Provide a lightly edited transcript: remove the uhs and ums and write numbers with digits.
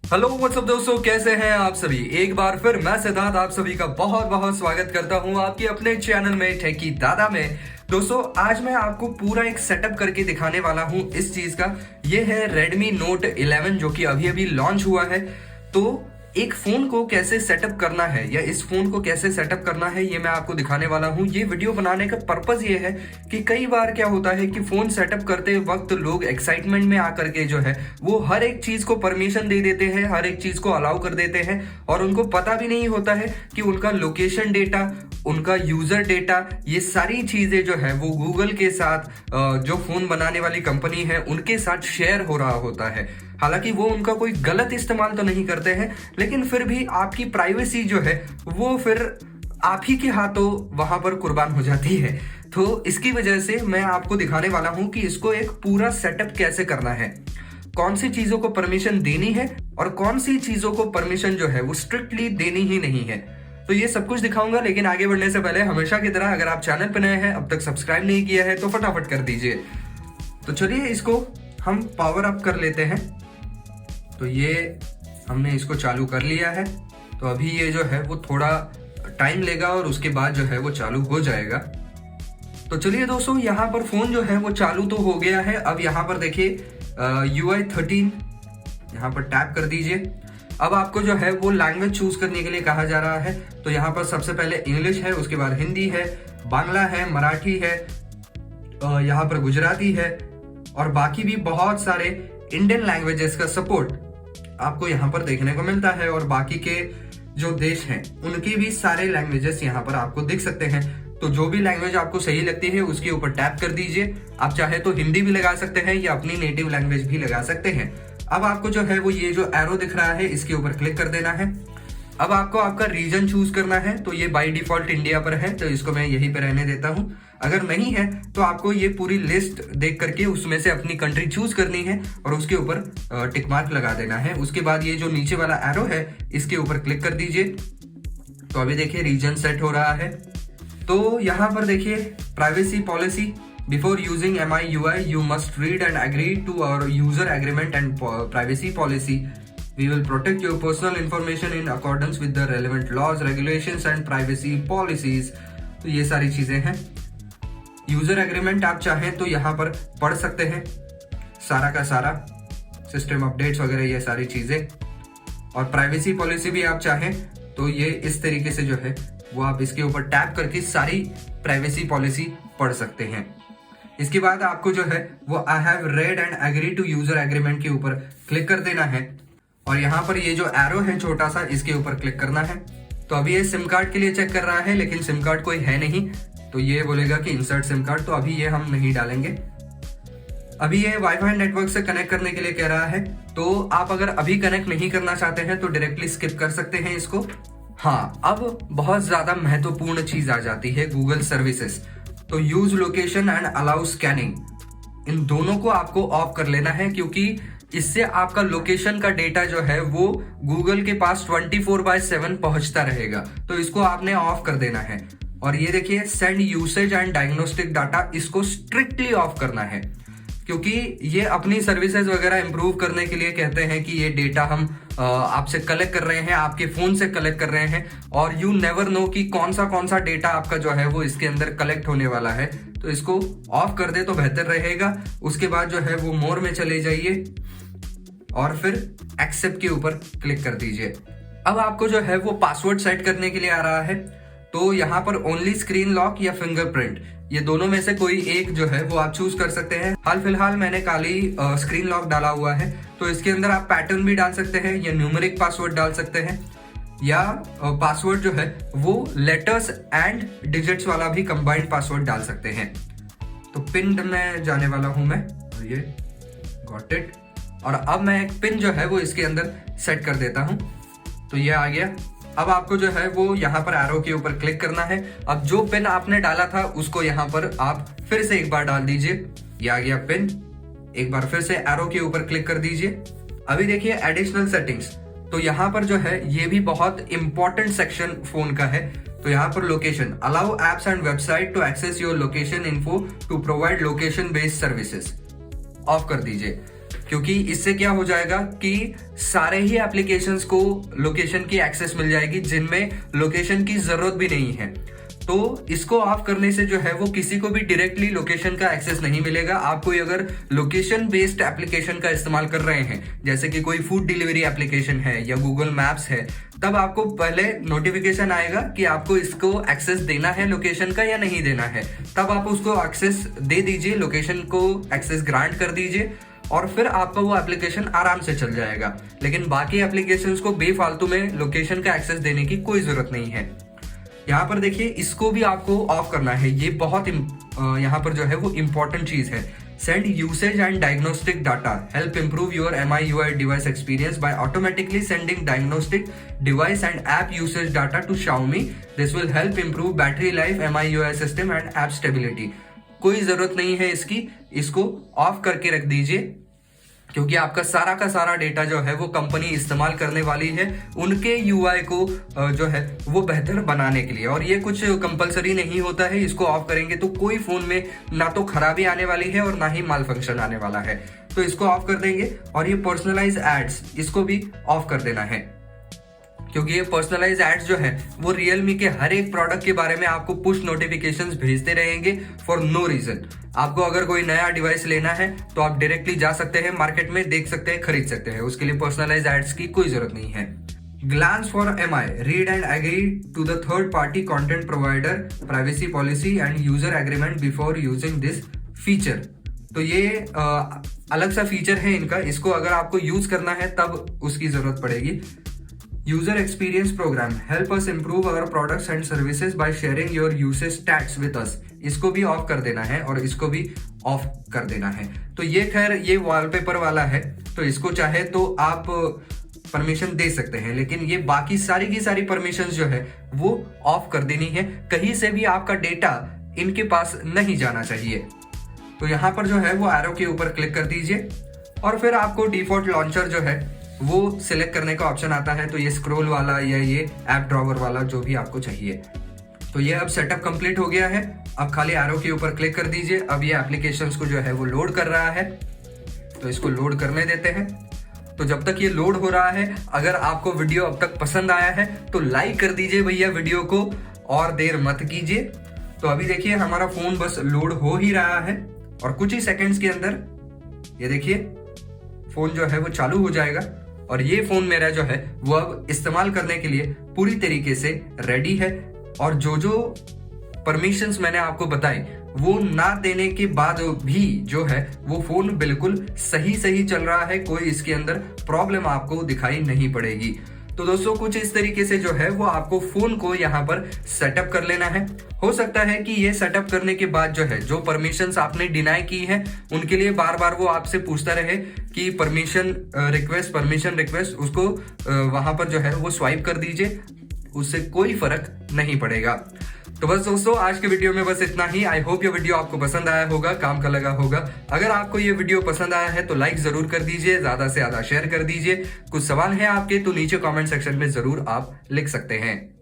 Hello what's up दोस्तों, कैसे हैं आप सभी। एक बार फिर मैं सिद्धार्थ आप सभी का बहुत बहुत स्वागत करता हूं आपके अपने चैनल में टेकी दादा में। दोस्तों आज मैं आपको पूरा एक सेटअप करके दिखाने वाला हूं इस चीज का। ये है Redmi Note 11 जो कि अभी अभी लॉन्च हुआ है। तो एक फोन को कैसे सेटअप करना है या इस फोन को कैसे सेटअप करना है ये मैं आपको दिखाने वाला हूं। ये वीडियो बनाने का पर्पस ये है कि कई बार क्या होता है कि फोन सेटअप करते वक्त लोग एक्साइटमेंट में आकर के जो है वो हर एक चीज को परमिशन दे देते हैं, हर एक चीज को अलाउ कर देते हैं और उनको पता भी नहीं होता है कि उनका लोकेशन डेटा, उनका यूजर डेटा, ये सारी चीजें जो है वो गूगल के साथ जो फोन बनाने वाली कंपनी है उनके साथ शेयर हो रहा होता है। हालांकि वो उनका कोई गलत इस्तेमाल तो नहीं करते हैं, लेकिन फिर भी आपकी प्राइवेसी जो है वो फिर आप ही के हाथों वहां पर कुर्बान हो जाती है। तो इसकी वजह से मैं आपको दिखाने वाला हूं कि इसको एक पूरा सेटअप कैसे करना है, कौन सी चीजों को परमिशन देनी है और कौन सी चीजों को परमिशन जो है वो स्ट्रिक्टली देनी ही नहीं है। तो ये सब कुछ दिखाऊंगा, लेकिन आगे बढ़ने से पहले हमेशा की तरह अगर आप चैनल पर नए हैं, अब तक सब्सक्राइब नहीं किया है तो फटाफट कर दीजिए। तो चलिए इसको हम पावर अप कर लेते हैं। तो ये हमने इसको चालू कर लिया है। तो अभी ये जो है वो थोड़ा टाइम लेगा और उसके बाद जो है वो चालू हो जाएगा। तो चलिए दोस्तों, यहाँ पर फोन जो है वो चालू तो हो गया है। अब यहाँ पर देखिए UI 13 यहाँ पर टैप कर दीजिए। अब आपको जो है वो लैंग्वेज चूज करने के लिए कहा जा रहा है। तो यहाँ पर सबसे पहले इंग्लिश है, उसके बाद हिंदी है, बांग्ला है, मराठी है, यहाँ पर गुजराती है और बाकी भी बहुत सारे इंडियन लैंग्वेजेस का सपोर्ट आपको यहाँ पर देखने को मिलता है। और बाकी के जो देश हैं उनकी भी सारे लैंग्वेजेस यहाँ पर आपको दिख सकते हैं। तो जो भी लैंग्वेज आपको सही लगती है उसके ऊपर टैप कर दीजिए। आप चाहे तो हिंदी भी लगा सकते हैं या अपनी नेटिव लैंग्वेज भी लगा सकते हैं। अब आपको जो है वो ये जो एरो दिख रहा है इसके ऊपर क्लिक कर देना है। अब आपको आपका रीजन चूज करना है। तो ये बाय डिफॉल्ट इंडिया पर है, तो इसको मैं यहीं पे रहने देता हूं। अगर नहीं है तो आपको ये पूरी लिस्ट देख करके उसमें से अपनी कंट्री चूज करनी है और उसके ऊपर टिक मार्क लगा देना है। उसके बाद ये जो नीचे वाला एरो है इसके ऊपर क्लिक कर दीजिए। तो अभी देखिए रीजन सेट हो रहा है। तो यहाँ पर देखिए privacy policy, before using MIUI you must read and agree to our user agreement and privacy policy. We will protect your personal information in accordance with the relevant laws, regulations and privacy policies. तो ये सारी चीजें हैं। User agreement आप चाहें तो यहाँ पर पढ़ सकते हैं सारा का सारा, सिस्टम अपडेट्स वगैरह ये सारी चीजें। और प्राइवेसी पॉलिसी भी आप चाहें तो ये इस तरीके से जो है वो आप इसके ऊपर टैप करके सारी प्राइवेसी पॉलिसी पढ़ सकते हैं। इसके बाद आपको जो है वो I have read and agree to user agreement के ऊपर क्लिक कर देना है और यहाँ पर ये जो एरो है छोटा सा इसके ऊपर क्लिक करना है। तो अभी ये सिम कार्ड के लिए चेक कर रहा है, लेकिन सिम कार्ड कोई है नहीं, तो ये बोलेगा कि इंसर्ट सिम कार्ड, तो अभी ये हम नहीं डालेंगे। अभी ये वाईफाई नेटवर्क से कनेक्ट करने के लिए कह रहा है। तो आप अगर अभी कनेक्ट नहीं करना चाहते हैं तो डायरेक्टली स्किप कर सकते हैं इसको। हाँ, अब बहुत ज्यादा महत्वपूर्ण चीज आ जाती है, गूगल सर्विसेज। तो use location and allow scanning, इन दोनों को आपको ऑफ कर लेना है, क्योंकि इससे आपका लोकेशन का डेटा जो है वो गूगल के पास 24/7 पहुंचता रहेगा। तो इसको आपने ऑफ कर देना है। और ये देखिए send usage and diagnostic data, इसको स्ट्रिक्टली ऑफ करना है, क्योंकि ये अपनी सर्विसेज वगैरह इंप्रूव करने के लिए कहते हैं कि ये डेटा हम आपसे कलेक्ट कर रहे हैं, आपके फोन से कलेक्ट कर रहे हैं और यू नेवर नो कि कौन सा डेटा आपका जो है वो इसके अंदर कलेक्ट होने वाला है। तो इसको ऑफ कर दे तो बेहतर रहेगा। उसके बाद जो है वो मोर में चले जाइए और फिर एक्सेप्ट के ऊपर क्लिक कर दीजिए। अब आपको जो है वो पासवर्ड सेट करने के लिए आ रहा है। तो यहाँ पर ओनली स्क्रीन लॉक या फिंगरप्रिंट, ये दोनों में से कोई एक जो है वो आप चूज कर सकते हैं। हाल फिलहाल मैंने काली स्क्रीन लॉक डाला हुआ है, तो इसके अंदर आप पैटर्न भी डाल सकते हैं या न्यूमेरिक पासवर्ड डाल सकते हैं, या पासवर्ड जो है वो लेटर्स एंड डिजिट्स वाला भी कंबाइंड पासवर्ड डाल सकते हैं। तो पिन में जाने वाला हूं मैं, और ये गॉट इट। और अब मैं एक पिन जो है वो इसके अंदर सेट कर देता हूं। तो ये आ गया। अब आपको जो है वो यहाँ पर एरो के ऊपर क्लिक करना है। अब जो पिन आपने डाला था उसको यहाँ पर आप फिर से एक बार डाल दीजिए। ये आ गया पिन। एक बार फिर से एरो के ऊपर क्लिक कर दीजिए। अभी देखिए एडिशनल सेटिंग्स, तो यहाँ पर जो है ये भी बहुत इंपॉर्टेंट सेक्शन फोन का है। तो यहाँ पर location, allow apps and website to access your location info to provide location based services, off कर दीजिए। क्योंकि इससे क्या हो जाएगा कि सारे ही एप्लीकेशंस को लोकेशन की एक्सेस मिल जाएगी जिनमें लोकेशन की जरूरत भी नहीं है। तो इसको ऑफ करने से जो है वो किसी को भी डायरेक्टली लोकेशन का एक्सेस नहीं मिलेगा। आप कोई अगर लोकेशन बेस्ड एप्लीकेशन का इस्तेमाल कर रहे हैं, जैसे कि कोई फूड डिलीवरी एप्लीकेशन है या गूगल मैप्स है, तब आपको पहले नोटिफिकेशन आएगा कि आपको इसको एक्सेस देना है लोकेशन का या नहीं देना है। तब आप उसको एक्सेस दे दीजिए, लोकेशन को एक्सेस ग्रांट कर दीजिए और फिर आपका वो एप्लीकेशन आराम से चल जाएगा। लेकिन बाकी एप्लीकेशंस को बेफालतू में लोकेशन का एक्सेस देने की कोई जरूरत नहीं है। यहाँ पर देखिए, इसको भी आपको ऑफ करना है। ये बहुत यहाँ पर जो है वो इम्पोर्टेंट चीज है। Send usage and diagnostic data, help improve your MIUI device experience by automatically sending diagnostic device and app usage data to Xiaomi। This will help improve battery life, MIUI system and app stability. कोई जरूरत नहीं है इसकी, इसको of करके रख दीजिए, क्योंकि आपका सारा का सारा डेटा जो है वो कंपनी इस्तेमाल करने वाली है उनके UI को जो है वो बेहतर बनाने के लिए। और ये कुछ कंपलसरी नहीं होता है। इसको ऑफ करेंगे तो कोई फोन में ना तो खराबी आने वाली है और ना ही माल फंक्शन आने वाला है। तो इसको ऑफ कर देंगे। और ये पर्सनलाइज एड्स, इसको भी ऑफ कर देना है, क्योंकि ये पर्सनलाइज एड्स जो है वो रियलमी के हर एक प्रोडक्ट के बारे में आपको पुश नोटिफिकेशंस भेजते रहेंगे फॉर नो रीजन। आपको अगर कोई नया डिवाइस लेना है तो आप डायरेक्टली जा सकते हैं, मार्केट में देख सकते हैं, खरीद सकते हैं। उसके लिए पर्सनलाइज एड्स की कोई जरूरत नहीं है। Glance for MI, read and agree to the third party content provider privacy policy and user agreement before using this feature. तो ये अलग सा फीचर है इनका। इसको अगर आपको यूज करना है तब उसकी जरूरत पड़ेगी। User experience program, help us improve our products and services by sharing your usage stats with us. इसको भी ऑफ कर देना है और इसको भी ऑफ कर देना है। तो ये खैर ये वॉलपेपर वाला है, तो इसको चाहे तो आप परमिशन दे सकते हैं, लेकिन ये बाकी सारी की सारी परमिशंस जो है वो ऑफ कर देनी है। कहीं से भी आपका डेटा इनके पास नहीं जाना चाहिए। तो यहाँ पर जो है वो एरो के ऊपर क्लिक कर दीजिए और फिर आपको डिफॉल्ट लॉन्चर जो है वो सिलेक्ट करने का ऑप्शन आता है। तो ये स्क्रॉल वाला या ये ऐप ड्रॉवर वाला जो भी आपको चाहिए। तो ये अब सेटअप कंप्लीट हो गया है। अब खाली एरो के ऊपर क्लिक कर दीजिए। अब ये एप्लीकेशंस को जो है वो लोड कर रहा है, तो इसको लोड करने देते हैं। तो जब तक ये लोड हो रहा है, अगर आपको वीडियो अब तक पसंद आया है तो लाइक कर दीजिए भैया वीडियो को, और देर मत कीजिए। तो अभी देखिए हमारा फोन बस लोड हो ही रहा है और कुछ ही सेकंड्स के अंदर ये देखिए फोन जो है वो चालू हो जाएगा। और ये फोन मेरा जो है वो अब इस्तेमाल करने के लिए पूरी तरीके से रेडी है। और जो जो परमिशंस मैंने आपको बताई वो ना देने के बाद भी जो है वो फोन बिल्कुल सही चल रहा है। कोई इसके अंदर प्रॉब्लम आपको दिखाई नहीं पड़ेगी। तो दोस्तों कुछ इस तरीके से जो है वो आपको फोन को यहाँ पर सेटअप कर लेना है। हो सकता है कि ये सेटअप करने के बाद जो है जो परमिशंस आपने डिनाई की है उनके लिए बार बार वो आपसे पूछता रहे कि परमिशन रिक्वेस्ट, उसको वहां पर जो है वो स्वाइप कर दीजिए, उससे कोई फर्क नहीं पड़ेगा। तो बस दोस्तों आज के वीडियो में बस इतना ही। आई होप ये वीडियो आपको पसंद आया होगा, काम का लगा होगा। अगर आपको ये वीडियो पसंद आया है तो लाइक जरूर कर दीजिए, ज्यादा से ज्यादा शेयर कर दीजिए। कुछ सवाल है आपके तो नीचे कमेंट सेक्शन में जरूर आप लिख सकते हैं।